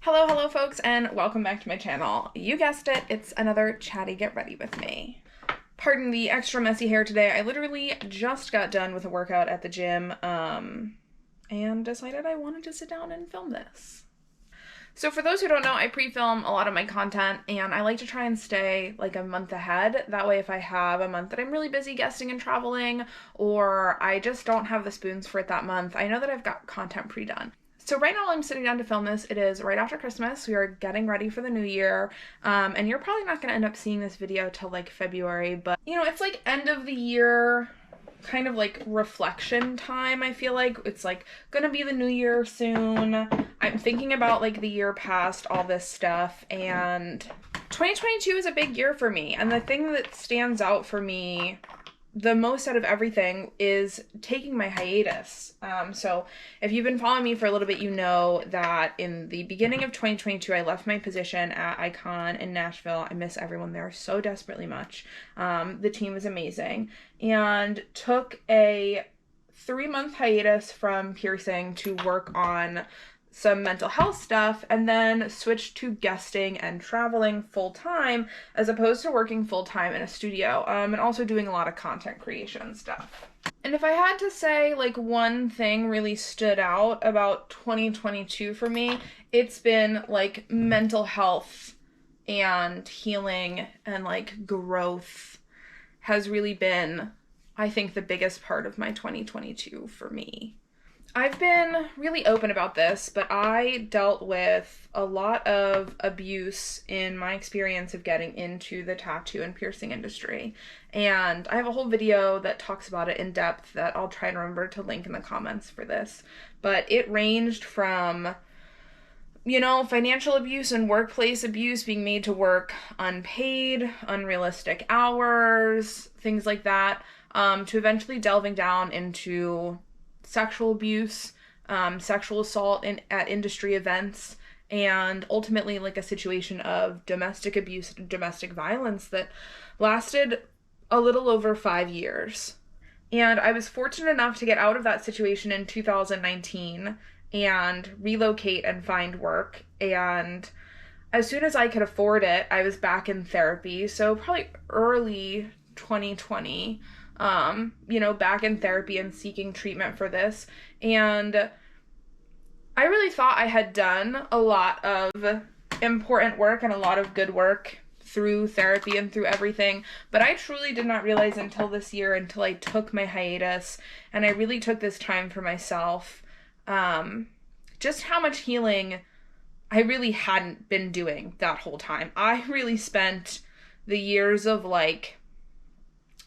Hello folks, and welcome back to my channel. You guessed it, it's another chatty get ready with me. Pardon the extra messy hair today. I literally just got done with a workout at the gym, and decided I wanted to sit down and film this. So for those who don't know, I pre-film a lot of my content, and I like to try and stay like a month ahead. That way if I have a month that I'm really busy guesting and traveling, or I just don't have the spoons for it that month, I know that I've got content pre-done. So right now I'm sitting down to film this. It is right after Christmas. We are getting ready for the new year. And you're probably not going to end up seeing this video till like February, but you know, it's like end of the year kind of like reflection time. I feel like it's like gonna be the new year soon. I'm thinking about like the year past, all this stuff, and 2022 is a big year for me. And the thing that stands out for me the most out of everything is taking my hiatus. So if you've been following me for a little bit, you know that in the beginning of 2022, I left my position at Icon in Nashville. I miss everyone there so desperately much. The team is amazing, and took a 3-month hiatus from piercing to work on some mental health stuff, and then switched to guesting and traveling full-time as opposed to working full-time in a studio, and also doing a lot of content creation stuff. And if I had to say like one thing really stood out about 2022 for me, it's been like mental health and healing, and like growth has really been, I think, the biggest part of my 2022 for me. I've been really open about this, but I dealt with a lot of abuse in my experience of getting into the tattoo and piercing industry. And I have a whole video that talks about it in depth that I'll try to remember to link in the comments for this. But it ranged from, you know, financial abuse and workplace abuse, being made to work unpaid, unrealistic hours, things like that, to eventually delving down into sexual abuse, sexual assault at industry events, and ultimately like a situation of domestic abuse, domestic violence that lasted a little over 5 years. And I was fortunate enough to get out of that situation in 2019 and relocate and find work. And as soon as I could afford it, I was back in therapy. So probably early 2020. Back in therapy and seeking treatment for this. And I really thought I had done a lot of important work and a lot of good work through therapy and through everything, but I truly did not realize until this year, until I took my hiatus and I really took this time for myself, just how much healing I really hadn't been doing that whole time. I really spent the years of like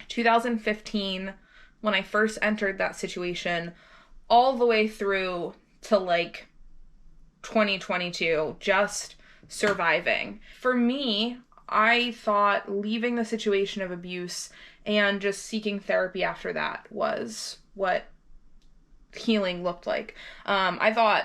2015, when I first entered that situation, all the way through to like 2022, just surviving. For me, I thought leaving the situation of abuse and just seeking therapy after that was what healing looked like. I thought,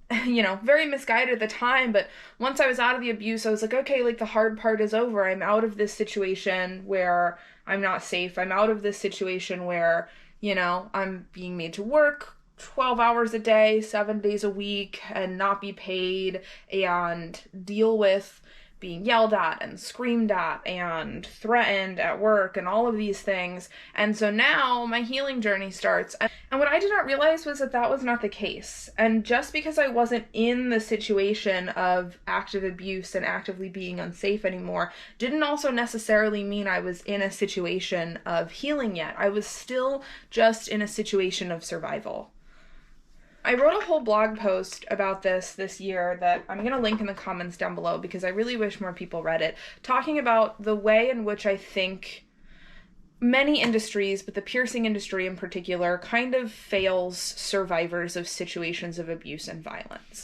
very misguided at the time, but once I was out of the abuse, I was like, okay, like the hard part is over. I'm out of this situation where I'm not safe. I'm out of this situation where, I'm being made to work 12 hours a day, 7 days a week, and not be paid, and deal with being yelled at and screamed at and threatened at work and all of these things. And so now my healing journey starts. And what I did not realize was that that was not the case. And just because I wasn't in the situation of active abuse and actively being unsafe anymore, didn't also necessarily mean I was in a situation of healing yet. I was still just in a situation of survival. I wrote a whole blog post about this year that I'm going to link in the comments down below because I really wish more people read it, talking about the way in which I think many industries, but the piercing industry in particular, kind of fails survivors of situations of abuse and violence.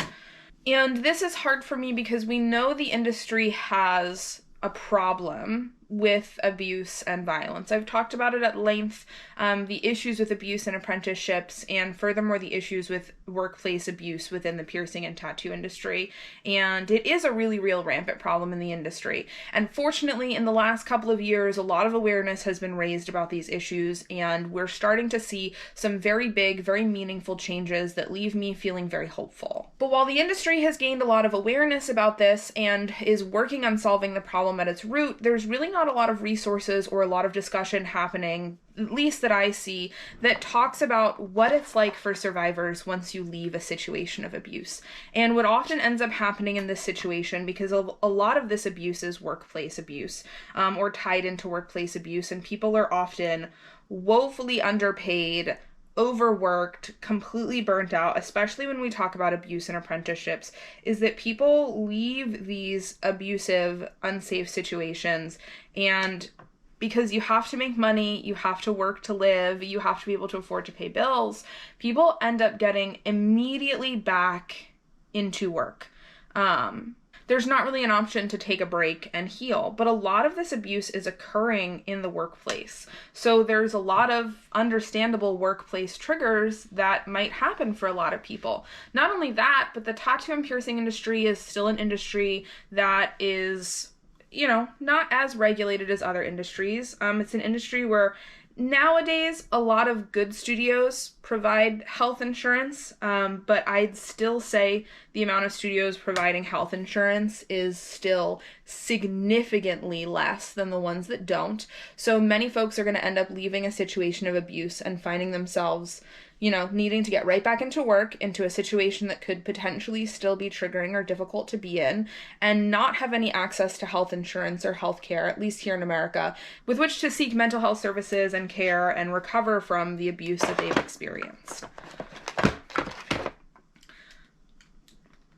And this is hard for me because we know the industry has a problem with abuse and violence. I've talked about it at length, the issues with abuse in apprenticeships, and furthermore, the issues with workplace abuse within the piercing and tattoo industry. And it is a really real rampant problem in the industry. And fortunately, in the last couple of years, a lot of awareness has been raised about these issues, and we're starting to see some very big, very meaningful changes that leave me feeling very hopeful. But while the industry has gained a lot of awareness about this and is working on solving the problem at its root, there's really not a lot of resources or a lot of discussion happening, at least that I see, that talks about what it's like for survivors once you leave a situation of abuse. And what often ends up happening in this situation, because a lot of this abuse is workplace abuse, or tied into workplace abuse, and people are often woefully underpaid, overworked, completely burnt out, especially when we talk about abuse in apprenticeships, is that people leave these abusive, unsafe situations, and because you have to make money, you have to work to live, you have to be able to afford to pay bills, people end up getting immediately back into work. There's not really an option to take a break and heal, but a lot of this abuse is occurring in the workplace. So there's a lot of understandable workplace triggers that might happen for a lot of people. Not only that, but the tattoo and piercing industry is still an industry that is, not as regulated as other industries. It's an industry where nowadays a lot of good studios provide health insurance, but I'd still say the amount of studios providing health insurance is still significantly less than the ones that don't. So many folks are going to end up leaving a situation of abuse and finding themselves needing to get right back into work, into a situation that could potentially still be triggering or difficult to be in, and not have any access to health insurance or health care, at least here in America, with which to seek mental health services and care and recover from the abuse that they've experienced.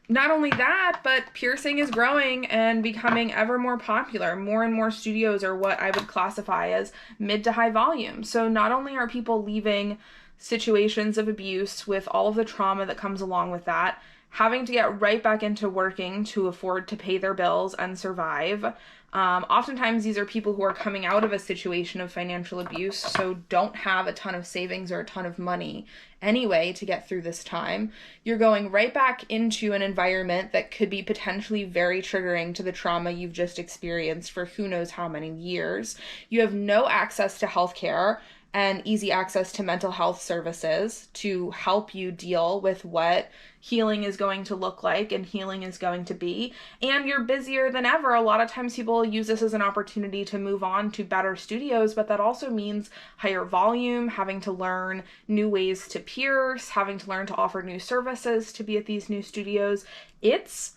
Not only that, but piercing is growing and becoming ever more popular. More and more studios are what I would classify as mid to high volume. So not only are people leaving situations of abuse with all of the trauma that comes along with that, having to get right back into working to afford to pay their bills and survive. Oftentimes these are people who are coming out of a situation of financial abuse, so don't have a ton of savings or a ton of money anyway to get through this time. You're going right back into an environment that could be potentially very triggering to the trauma you've just experienced for who knows how many years. You have no access to healthcare and easy access to mental health services to help you deal with what healing is going to look like and healing is going to be. And you're busier than ever. A lot of times people use this as an opportunity to move on to better studios, but that also means higher volume, having to learn new ways to pierce, having to learn to offer new services to be at these new studios. It's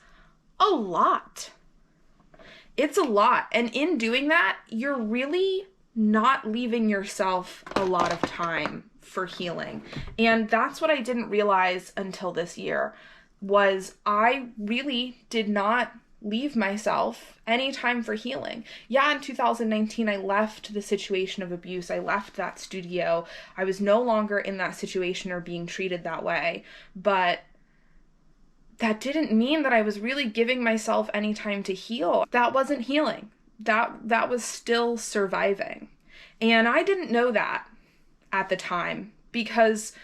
a lot. It's a lot. And in doing that, you're really not leaving yourself a lot of time for healing. And that's what I didn't realize until this year, was I really did not leave myself any time for healing. Yeah, in 2019, I left the situation of abuse. I left that studio. I was no longer in that situation or being treated that way. But that didn't mean that I was really giving myself any time to heal. That wasn't healing. That was still surviving. And I didn't know that at the time, because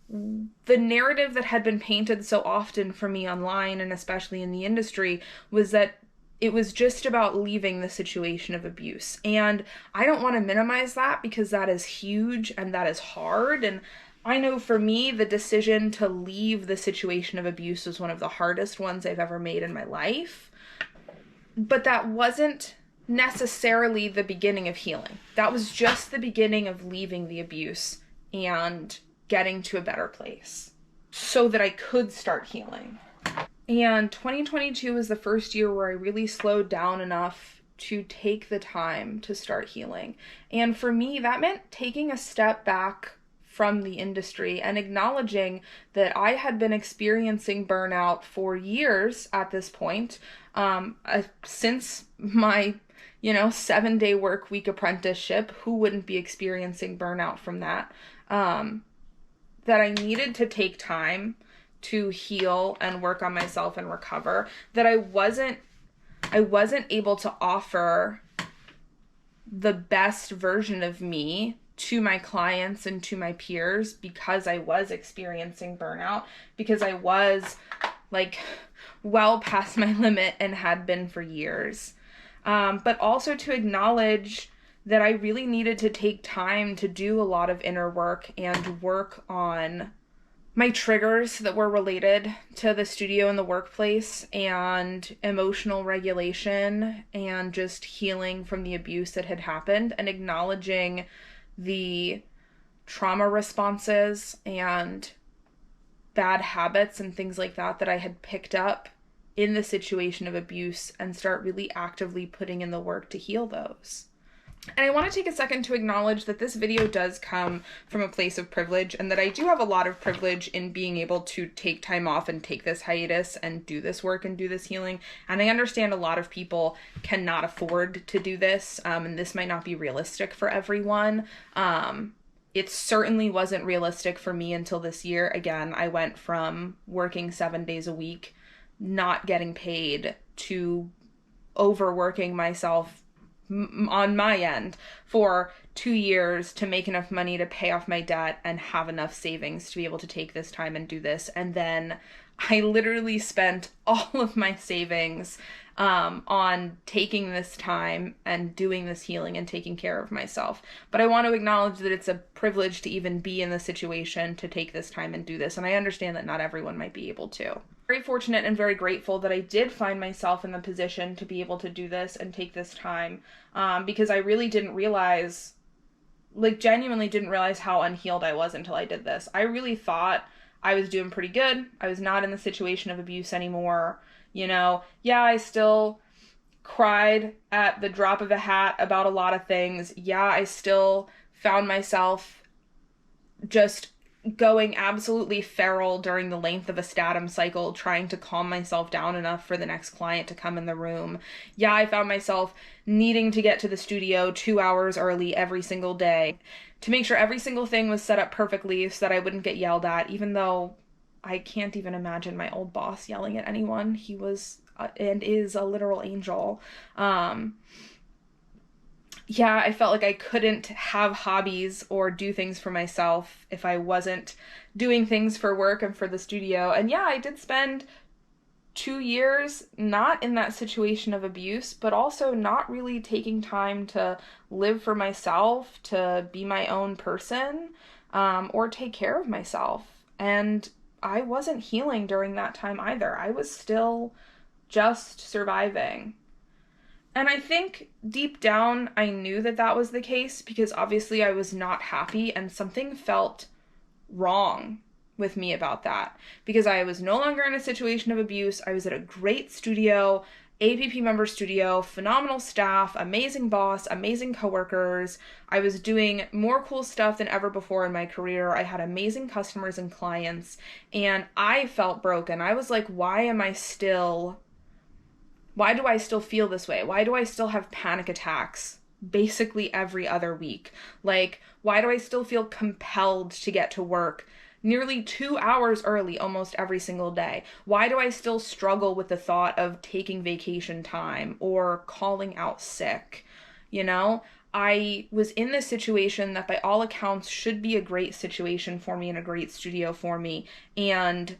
the narrative that had been painted so often for me online and especially in the industry was that it was just about leaving the situation of abuse. And I don't want to minimize that, because that is huge and that is hard. And I know for me, the decision to leave the situation of abuse was one of the hardest ones I've ever made in my life. But that wasn't necessarily the beginning of healing. That was just the beginning of leaving the abuse and getting to a better place so that I could start healing. And 2022 was the first year where I really slowed down enough to take the time to start healing. And for me, that meant taking a step back from the industry and acknowledging that I had been experiencing burnout for years at this point, since my 7-day work week apprenticeship. Who wouldn't be experiencing burnout from that? That I needed to take time to heal and work on myself and recover, that I wasn't able to offer the best version of me to my clients and to my peers because I was experiencing burnout, because I was like well past my limit and had been for years. But also to acknowledge that I really needed to take time to do a lot of inner work and work on my triggers that were related to the studio and the workplace, and emotional regulation, and just healing from the abuse that had happened, and acknowledging the trauma responses and bad habits and things like that that I had picked up in the situation of abuse, and start really actively putting in the work to heal those. And I want to take a second to acknowledge that this video does come from a place of privilege, and that I do have a lot of privilege in being able to take time off and take this hiatus and do this work and do this healing. And I understand a lot of people cannot afford to do this, and this might not be realistic for everyone. It certainly wasn't realistic for me until this year. Again, I went from working 7 days a week, not getting paid, to overworking myself on my end for 2 years to make enough money to pay off my debt and have enough savings to be able to take this time and do this. And then I literally spent all of my savings on taking this time and doing this healing and taking care of myself. But I want to acknowledge that it's a privilege to even be in the situation to take this time and do this. And I understand that not everyone might be able to. Very fortunate and very grateful that I did find myself in the position to be able to do this and take this time, because I really didn't realize, like genuinely didn't realize how unhealed I was until I did this. I really thought I was doing pretty good. I was not in the situation of abuse anymore. You know, yeah, I still cried at the drop of a hat about a lot of things. Yeah, I still found myself just going absolutely feral during the length of a Statum cycle, trying to calm myself down enough for the next client to come in the room. Yeah, I found myself needing to get to the studio 2 hours early every single day to make sure every single thing was set up perfectly so that I wouldn't get yelled at, even though I can't even imagine my old boss yelling at anyone. He was and is a literal angel. Yeah, I felt like I couldn't have hobbies or do things for myself if I wasn't doing things for work and for the studio. And yeah, I did spend 2 years not in that situation of abuse, but also not really taking time to live for myself, to be my own person, or take care of myself. And I wasn't healing during that time either. I was still just surviving. And I think deep down I knew that that was the case, because obviously I was not happy, and something felt wrong with me about that, because I was no longer in a situation of abuse. I was at a great studio, APP member studio, phenomenal staff, amazing boss, amazing coworkers. I was doing more cool stuff than ever before in my career. I had amazing customers and clients, and I felt broken. I was like, why do I still feel this way? Why do I still have panic attacks basically every other week? Like, why do I still feel compelled to get to work nearly 2 hours early almost every single day? Why do I still struggle with the thought of taking vacation time or calling out sick? You know, I was in this situation that by all accounts should be a great situation for me and a great studio for me, and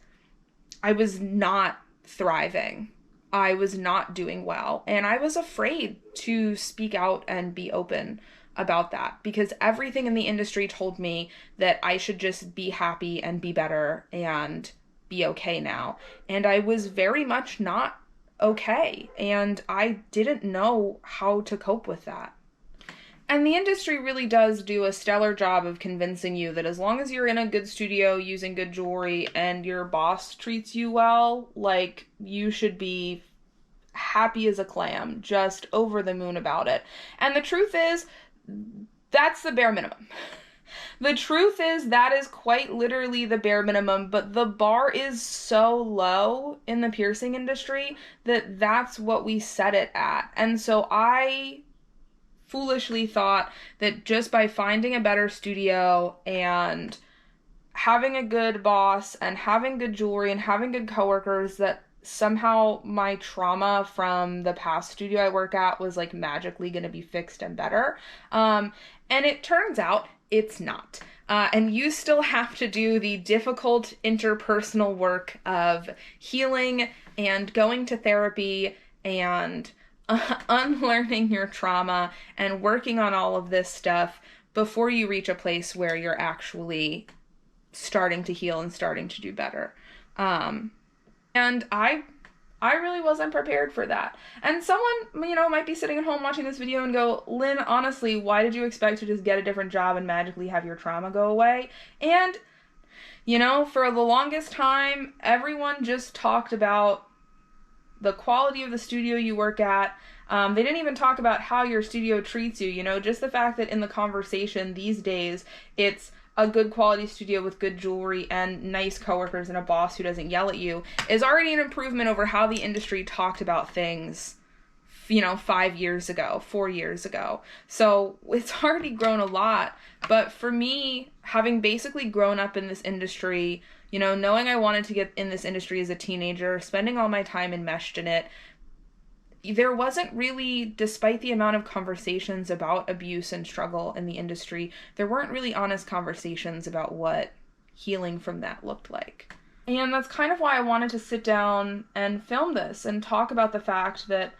I was not thriving. I was not doing well, and I was afraid to speak out and be open about that, because everything in the industry told me that I should just be happy and be better and be okay now. And I was very much not okay, and I didn't know how to cope with that. And the industry really does do a stellar job of convincing you that as long as you're in a good studio using good jewelry and your boss treats you well, like, you should be happy as a clam, just over the moon about it. And the truth is, that's the bare minimum. The truth is, that is quite literally the bare minimum, but the bar is so low in the piercing industry that that's what we set it at. And so I foolishly thought that just by finding a better studio and having a good boss and having good jewelry and having good coworkers, that somehow my trauma from the past studio I work at was like magically going to be fixed and better. And it turns out it's not. And you still have to do the difficult interpersonal work of healing and going to therapy and unlearning your trauma and working on all of this stuff before you reach a place where you're actually starting to heal and starting to do better. And I really wasn't prepared for that. And someone, might be sitting at home watching this video and go, Lynn, honestly, why did you expect to just get a different job and magically have your trauma go away? And, for the longest time, everyone just talked about the quality of the studio you work at. They didn't even talk about how your studio treats you, just the fact that in the conversation these days, it's a good quality studio with good jewelry and nice coworkers and a boss who doesn't yell at you is already an improvement over how the industry talked about things, 5 years ago, 4 years ago. So it's already grown a lot. But for me, having basically grown up in this industry, knowing I wanted to get in this industry as a teenager, spending all my time enmeshed in it, there wasn't really, despite the amount of conversations about abuse and struggle in the industry, there weren't really honest conversations about what healing from that looked like. And that's kind of why I wanted to sit down and film this and talk about the fact that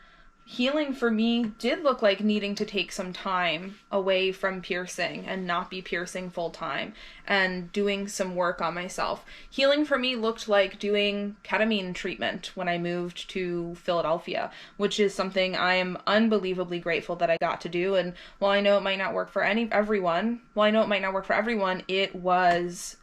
healing for me did look like needing to take some time away from piercing and not be piercing full time and doing some work on myself. Healing for me looked like doing ketamine treatment when I moved to Philadelphia, which is something I am unbelievably grateful that I got to do. And while I know it might not work for everyone, it was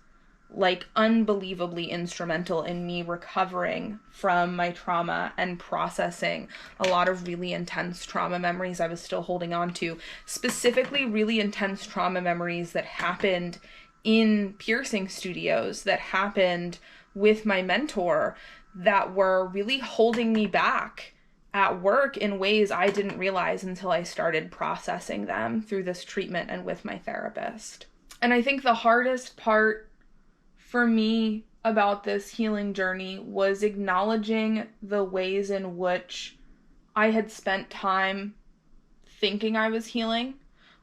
like unbelievably instrumental in me recovering from my trauma and processing a lot of really intense trauma memories I was still holding on to, specifically really intense trauma memories that happened in piercing studios, that happened with my mentor, that were really holding me back at work in ways I didn't realize until I started processing them through this treatment and with my therapist. And I think the hardest part for me about this healing journey was acknowledging the ways in which I had spent time thinking I was healing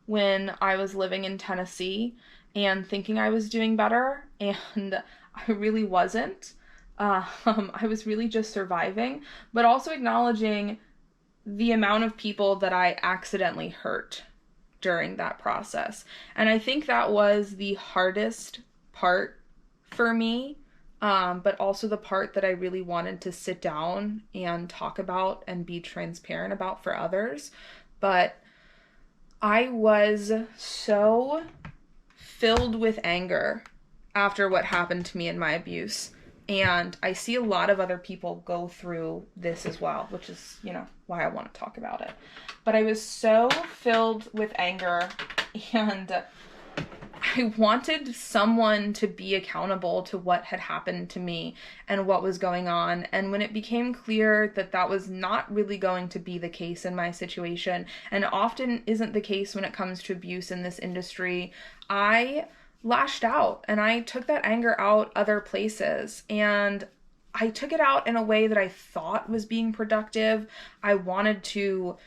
when I was living in Tennessee and thinking I was doing better, and I really wasn't. I was really just surviving, but also acknowledging the amount of people that I accidentally hurt during that process. And I think that was the hardest part for me, but also the part that I really wanted to sit down and talk about and be transparent about for others. But I was so filled with anger after what happened to me in my abuse. And I see a lot of other people go through this as well, which is, why I want to talk about it. But I was so filled with anger, and I wanted someone to be accountable to what had happened to me and what was going on. And when it became clear that that was not really going to be the case in my situation, and often isn't the case when it comes to abuse in this industry, I lashed out and I took that anger out other places. And I took it out in a way that I thought was being productive. I wanted to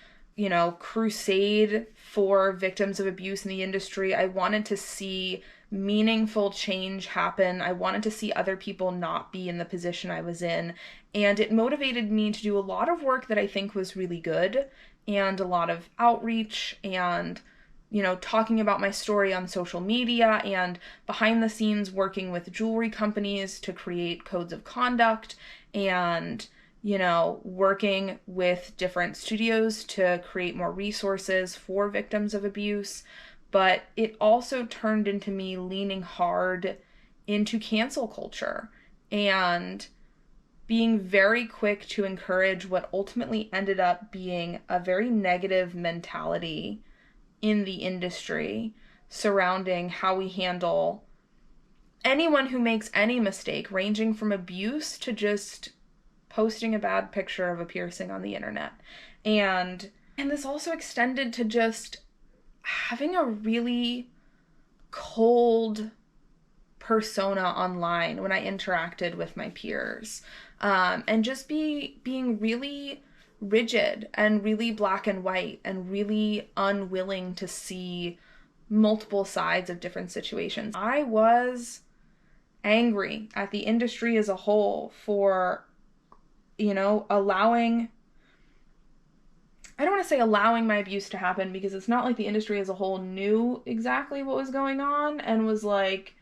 crusade for victims of abuse in the industry. I wanted to see meaningful change happen. I wanted to see other people not be in the position I was in. And it motivated me to do a lot of work that I think was really good, and a lot of outreach and, talking about my story on social media and behind the scenes working with jewelry companies to create codes of conduct and working with different studios to create more resources for victims of abuse. But it also turned into me leaning hard into cancel culture and being very quick to encourage what ultimately ended up being a very negative mentality in the industry surrounding how we handle anyone who makes any mistake, ranging from abuse to just posting a bad picture of a piercing on the internet. And this also extended to just having a really cold persona online when I interacted with my peers. And just being really rigid and really black and white and really unwilling to see multiple sides of different situations. I was angry at the industry as a whole for, allowing, I don't want to say allowing my abuse to happen, because it's not like the industry as a whole knew exactly what was going on and was like,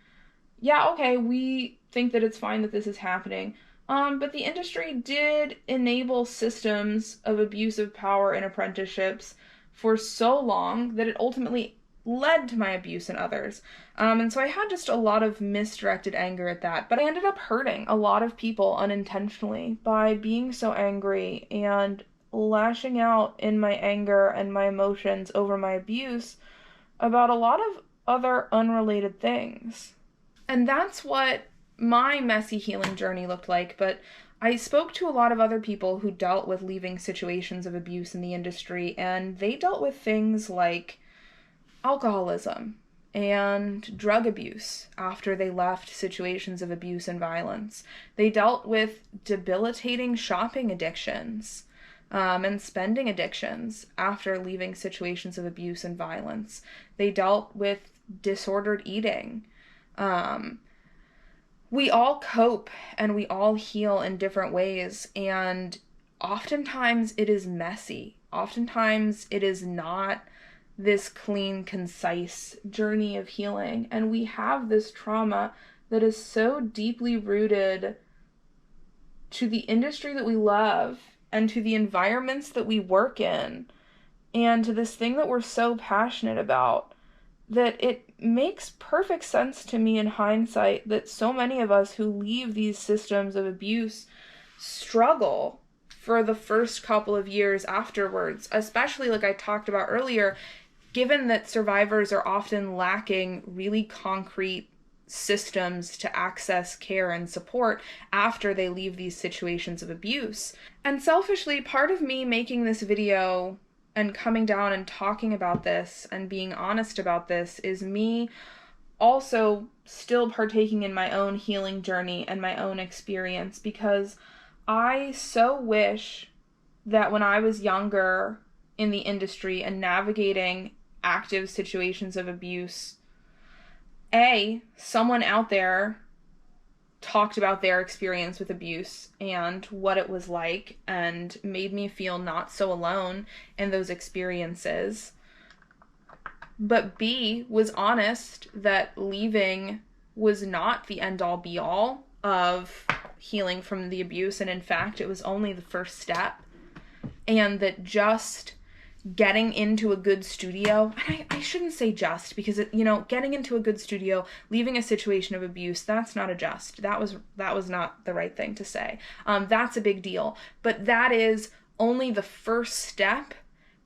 yeah, okay, we think that it's fine that this is happening. But the industry did enable systems of abuse of power in apprenticeships for so long that it ultimately led to my abuse in others. And so I had just a lot of misdirected anger at that. But I ended up hurting a lot of people unintentionally by being so angry and lashing out in my anger and my emotions over my abuse about a lot of other unrelated things. And that's what my messy healing journey looked like, but I spoke to a lot of other people who dealt with leaving situations of abuse in the industry, and they dealt with things like alcoholism and drug abuse after they left situations of abuse and violence. They dealt with debilitating shopping addictions and spending addictions after leaving situations of abuse and violence. They dealt with disordered eating. We all cope and we all heal in different ways, and oftentimes it is messy. Oftentimes it is not this clean, concise journey of healing, and we have this trauma that is so deeply rooted to the industry that we love and to the environments that we work in and to this thing that we're so passionate about, that it makes perfect sense to me in hindsight that so many of us who leave these systems of abuse struggle for the first couple of years afterwards, especially like I talked about earlier, given that survivors are often lacking really concrete systems to access care and support after they leave these situations of abuse. And selfishly, part of me making this video and coming down and talking about this and being honest about this is me also still partaking in my own healing journey and my own experience, because I so wish that when I was younger in the industry and navigating active situations of abuse, someone out there talked about their experience with abuse and what it was like and made me feel not so alone in those experiences. But B, was honest that leaving was not the end-all be-all of healing from the abuse, and in fact, it was only the first step, and that just getting into a good studio, and I shouldn't say just, because getting into a good studio, leaving a situation of abuse, that's not a just. That was not the right thing to say. That's a big deal, but that is only the first step,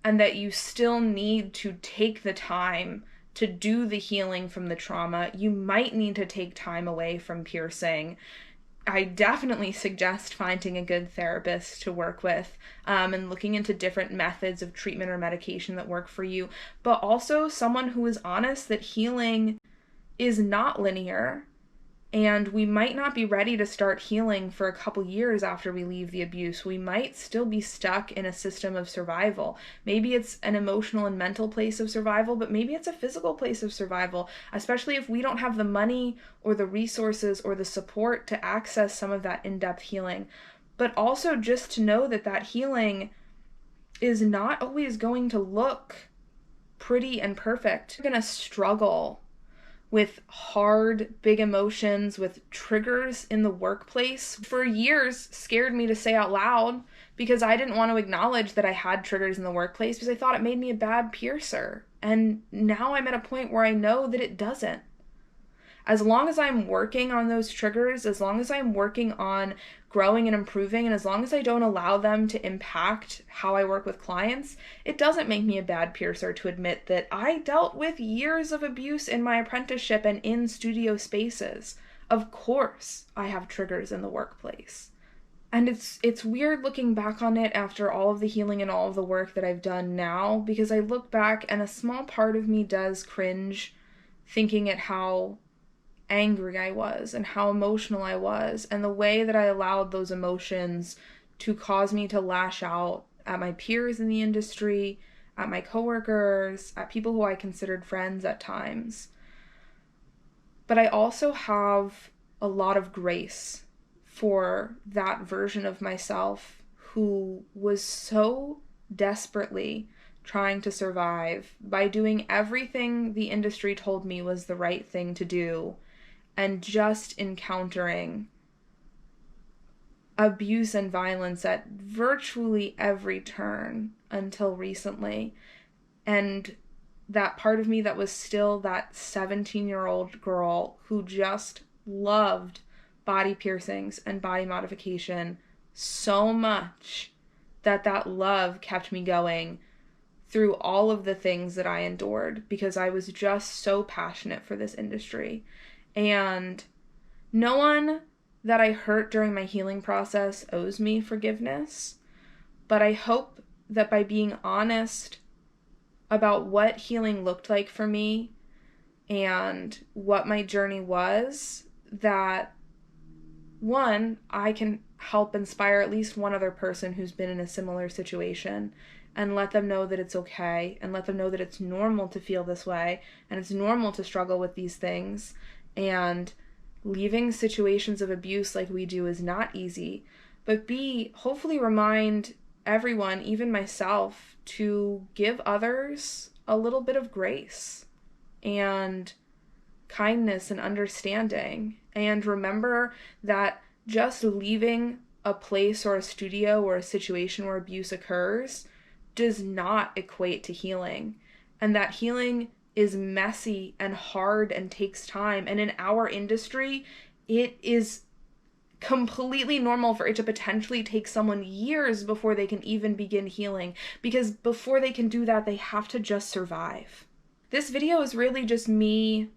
and that you still need to take the time to do the healing from the trauma. You might need to take time away from piercing. I definitely suggest finding a good therapist to work with and looking into different methods of treatment or medication that work for you, but also someone who is honest that healing is not linear, and we might not be ready to start healing for a couple years after we leave the abuse. We might still be stuck in a system of survival. Maybe it's an emotional and mental place of survival, but maybe it's a physical place of survival, especially if we don't have the money or the resources or the support to access some of that in-depth healing. But also just to know that that healing is not always going to look pretty and perfect. You're going to struggle with hard, big emotions, with triggers in the workplace. For years, scared me to say out loud, because I didn't want to acknowledge that I had triggers in the workplace, because I thought it made me a bad piercer. And now I'm at a point where I know that it doesn't. As long as I'm working on those triggers, as long as I'm working on growing and improving, and as long as I don't allow them to impact how I work with clients, it doesn't make me a bad piercer to admit that I dealt with years of abuse in my apprenticeship and in studio spaces. Of course, I have triggers in the workplace. And it's weird looking back on it after all of the healing and all of the work that I've done now, because I look back and a small part of me does cringe thinking at how angry I was and how emotional I was, and the way that I allowed those emotions to cause me to lash out at my peers in the industry, at my coworkers, at people who I considered friends at times. But I also have a lot of grace for that version of myself who was so desperately trying to survive by doing everything the industry told me was the right thing to do, and just encountering abuse and violence at virtually every turn until recently. And that part of me that was still that 17-year-old girl who just loved body piercings and body modification so much that love kept me going through all of the things that I endured, because I was just so passionate for this industry. And no one that I hurt during my healing process owes me forgiveness, but I hope that by being honest about what healing looked like for me and what my journey was, that one, I can help inspire at least one other person who's been in a similar situation, and let them know that it's okay, and let them know that it's normal to feel this way, and it's normal to struggle with these things, and leaving situations of abuse like we do is not easy. But B, hopefully remind everyone, even myself, to give others a little bit of grace and kindness and understanding, and remember that just leaving a place or a studio or a situation where abuse occurs does not equate to healing, and that healing is messy and hard and takes time. And in our industry, it is completely normal for it to potentially take someone years before they can even begin healing, because before they can do that, they have to just survive. This video is really just me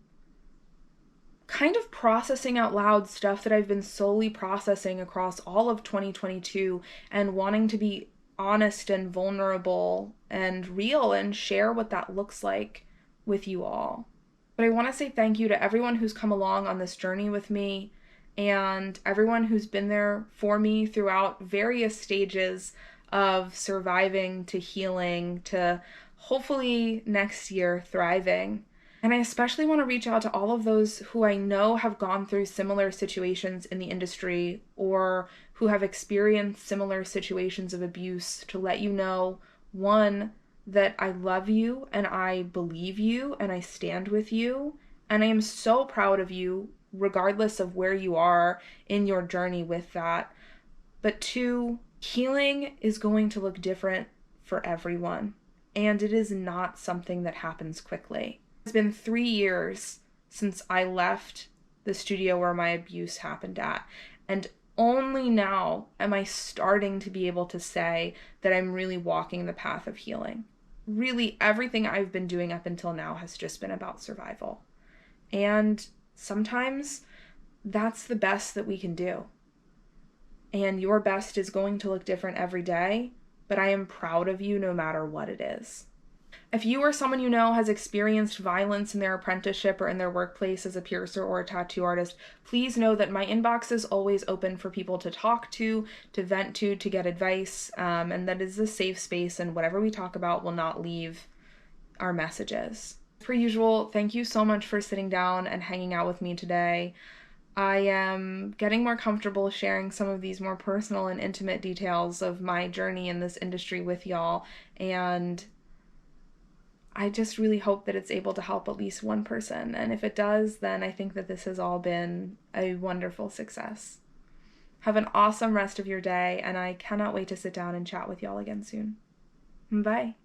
kind of processing out loud stuff that I've been solely processing across all of 2022, and wanting to be honest and vulnerable and real and share what that looks like with you all. But I want to say thank you to everyone who's come along on this journey with me, and everyone who's been there for me throughout various stages of surviving to healing to hopefully next year thriving. And I especially want to reach out to all of those who I know have gone through similar situations in the industry, or who have experienced similar situations of abuse, to let you know, one, that I love you and I believe you and I stand with you, and I am so proud of you regardless of where you are in your journey with that. But two, healing is going to look different for everyone, and it is not something that happens quickly. It's been 3 years since I left the studio where my abuse happened at, and only now am I starting to be able to say that I'm really walking the path of healing. Really, everything I've been doing up until now has just been about survival. And sometimes that's the best that we can do. And your best is going to look different every day, but I am proud of you no matter what it is. If you or someone you know has experienced violence in their apprenticeship or in their workplace as a piercer or a tattoo artist, please know that my inbox is always open for people to talk to vent to get advice, and that is a safe space, and whatever we talk about will not leave our messages. Per usual, thank you so much for sitting down and hanging out with me today. I am getting more comfortable sharing some of these more personal and intimate details of my journey in this industry with y'all, and I just really hope that it's able to help at least one person. And if it does, then I think that this has all been a wonderful success. Have an awesome rest of your day, and I cannot wait to sit down and chat with y'all again soon. Bye.